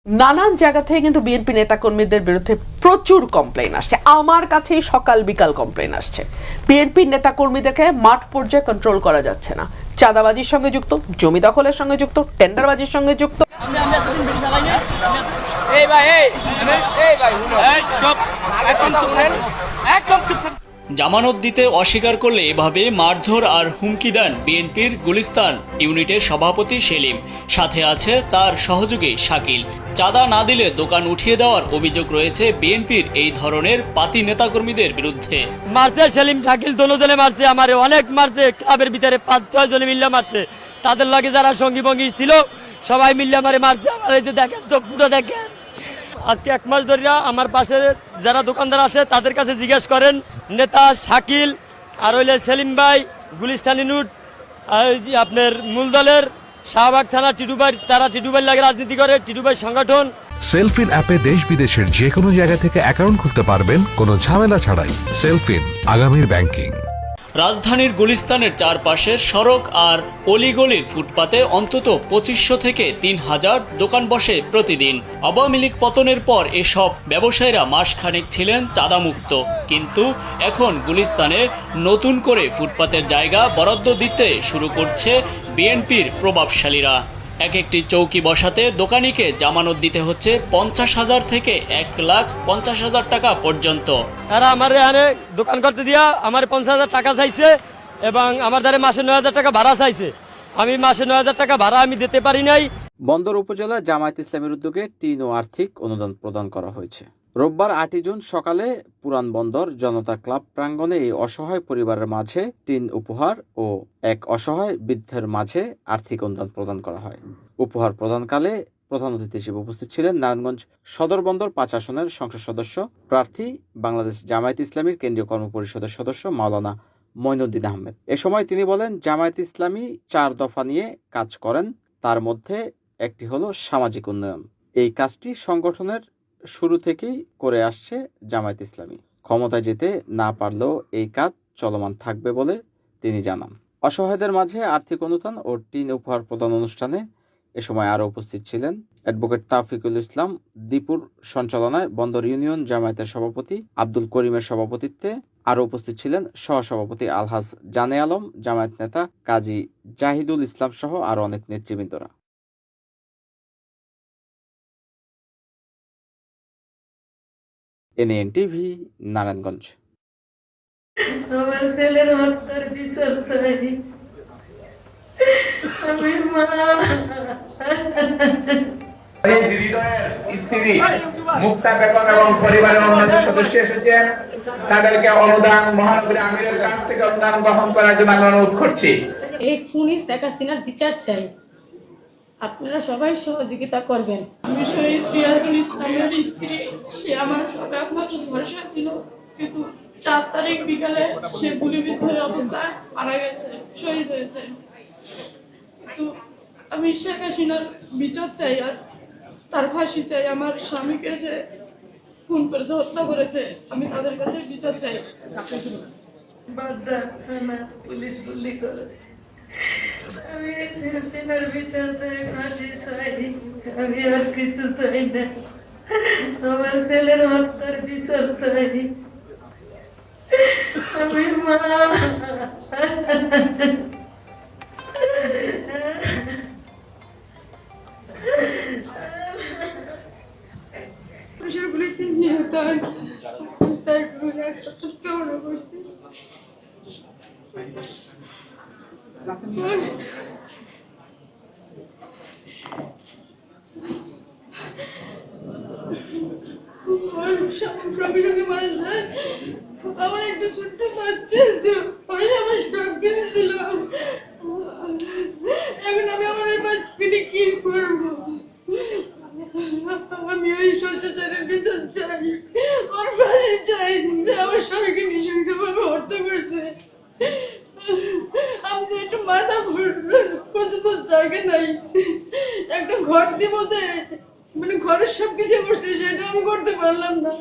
নানান জায়গা থেকে কিন্তু বিএনপি নেতাকর্মীদের বিরুদ্ধে প্রচুর কমপ্লেইন আসছে। আমার কাছে সকাল বিকাল কমপ্লেইন আসছে। বিএনপি নেতাকর্মীদেরকে মাঠ পর্যায়ে কন্ট্রোল করা যাচ্ছে না। চাঁদাবাজির সঙ্গে যুক্ত, জমি দখলের সঙ্গে যুক্ত, টেন্ডারবাজির সঙ্গে যুক্ত। জামানত দিতে অস্বীকার করলে এভাবে মারধর আর হুমকি দেন বিএনপির গুলিস্তান ইউনিটের সভাপতি সেলিম, সাথে আছে তার সহযোগী শাকিল। চাঁদা না দিলে দোকান উঠিয়ে দেওয়ার অভিযোগ রয়েছে বিএনপির এই ধরনের পাতি নেতাকর্মীদের বিরুদ্ধে। মারছে সেলিম শাকিল দোনোজনে মারছে, আমারে অনেক মারছে, ক্লাবের ভিতরে 5-6 জনে মিল্লা মারছে। তাদের লগে যারা সঙ্গী ভঙ্গী ছিল সবাই মিল্লা মারে মারছে। আমার এই যে দেখেন চোখটা দেখেন, আজকে 1 মাস ধরে আমার পাশে যারা দোকানদার আছে তাদের কাছে জিজ্ঞেস করেন, নেতা শাকিল আর হইলে সেলিম ভাই গুলিস্তান ইউনিট আপনার মূল দলের শাহবাগ থানা টিটুবাই, তারা টিটুবাই লাগে রাজনীতি করে, টিটুবাই সংগঠন। সেলফিন অ্যাপে দেশ বিদেশের যে কোনো জায়গা থেকে অ্যাকাউন্ট খুলতে পারবেন কোনো ঝামেলা ছাড়াই। সেলফিন, আগামীর ব্যাংকিং। রাজধানীর গুলিস্তানের চারপাশের সড়ক আর অলিগলির ফুটপাতে অন্তত 2500 থেকে 3000 দোকান বসে প্রতিদিন। আওয়ামী লীগ পতনের পর এসব ব্যবসায়ীরা মাসখানেক ছিলেন চাঁদামুক্ত, কিন্তু এখন গুলিস্তানে নতুন করে ফুটপাতের জায়গা বরাদ্দ দিতে শুরু করছে বিএনপির প্রভাবশালীরা। এক একটি চৌকি বসাতে দোকানিকে জামানত দিতে হচ্ছে 50,000 থেকে 1,50,000 টাকা পর্যন্ত। তারা আমার এখানে দোকান করতে দিয়া আমার 50,000 টাকা চাইছে এবং আমার দ্বারা মাসে 9,000 টাকা ভাড়া চাইছে। আমি মাসে 9,000 টাকা ভাড়া আমি দিতে পারি নাই। বন্দর উপজেলা জামায়াত ইসলামের উদ্যোগে টিন ও আর্থিক অনুদান প্রদান করা হয়েছে। রোববার 8 জুন সকালে পুরান বন্দর জনতা ক্লাব প্রাঙ্গণে এই অসহায় পরিবারের মাঝে টিন উপহার ও এক অসহায় বৃদ্ধের মাঝে আর্থিক অনুদান প্রদান করা হয়। উপহার প্রদানকালে প্রধান অতিথি হিসেবে উপস্থিত ছিলেন নারায়ণগঞ্জ সদর বন্দর 5 আসনের সংসদ সদস্য প্রার্থী বাংলাদেশ জামায়াত ইসলামীর কেন্দ্রীয় কর্মপরিষদের সদস্য মাওলানা মঈনুদ্দিন আহমেদ। এ সময় তিনি বলেন, জামায়াত ইসলামী 4 দফা নিয়ে কাজ করেন, তার মধ্যে একটি হলো সামাজিক উন্নয়ন। এই কাজটি সংগঠনের শুরু থেকেই করে আসছে জামায়াত ইসলামী। ক্ষমতায় যেতে না পারলেও এই কাজ চলমান থাকবে বলে তিনি জানান। অসহায়দের মাঝে আর্থিক অনুদান ও টিন উপহার প্রদান অনুষ্ঠানে এ সময় আরও উপস্থিত ছিলেন অ্যাডভোকেট তাওফিকুল ইসলাম দীপুর সঞ্চালনায় বন্দর ইউনিয়ন জামায়াতের সভাপতি আব্দুল করিমের সভাপতিত্বে। আরও উপস্থিত ছিলেন সহসভাপতি আলহাজ জানে আলম, জামায়াত নেতা কাজী জাহিদুল ইসলাম সহ আরও অনেক নেতৃবৃন্দরা। NN TV, Narayanganj. আমার ছেলের হত্যার বিচার চাই। আমি মা স্ত্রী মুক্তা বেগম এবং পরিবারের অন্যান্য সদস্য এসেছেন, তাদেরকে অনুদান মহানগরী আমিরের কাছ থেকে অনুদান গ্রহণ করার জন্য আমি অনুরোধ করছি। এই খুনি শেখ হাসিনার বিচার চাই, আপনারা সবাই সহযোগিতা করবেন। আমি শহীদ রিয়াজুল ইসলামের স্ত্রী, সে আমার সব একমাত্র ভরসা ছিল, কিন্তু 4 তারিখ বিকালে সে গুলিবিদ্ধ অবস্থায় মারা গেছে, শহীদ হয়েছে। তো আমি শেখ হাসিনার বিচার চাই আর তার ফাঁসি চাই। আমার স্বামীকে সে খুন করেছে, হত্যা করেছে, আমি তাদের কাছে বিচার চাই। পুলিশ গুলি করে আমি হাসিনার বিচার চাই, ফাঁসি চাই, আমি আর কিছু চাই না। আমার ছেলের হত্যার বিচার চাই। আমি মা পুলিশের গুলিতে নিহত হয়, তাই কামনা করছি। আমার একটা ছোট্ট বাচ্চা আছে, আমার সব কিছু ছিল। এখন আমি আমার এই বাচ্চাকে নিয়ে কি করবো? আমি ওই স্বৈরাচারের বিচার চাই, ওর ফাঁসি চাই, যে আমার স্বামীকে নৃশংসভাবে হত্যা করছে। আমি যে একটু মাথা পর্যন্ত জায়গা নাই, একটা ঘর দিব যে মানে ঘরের সবকিছু করছে, সেটা আমি করতে পারলাম না।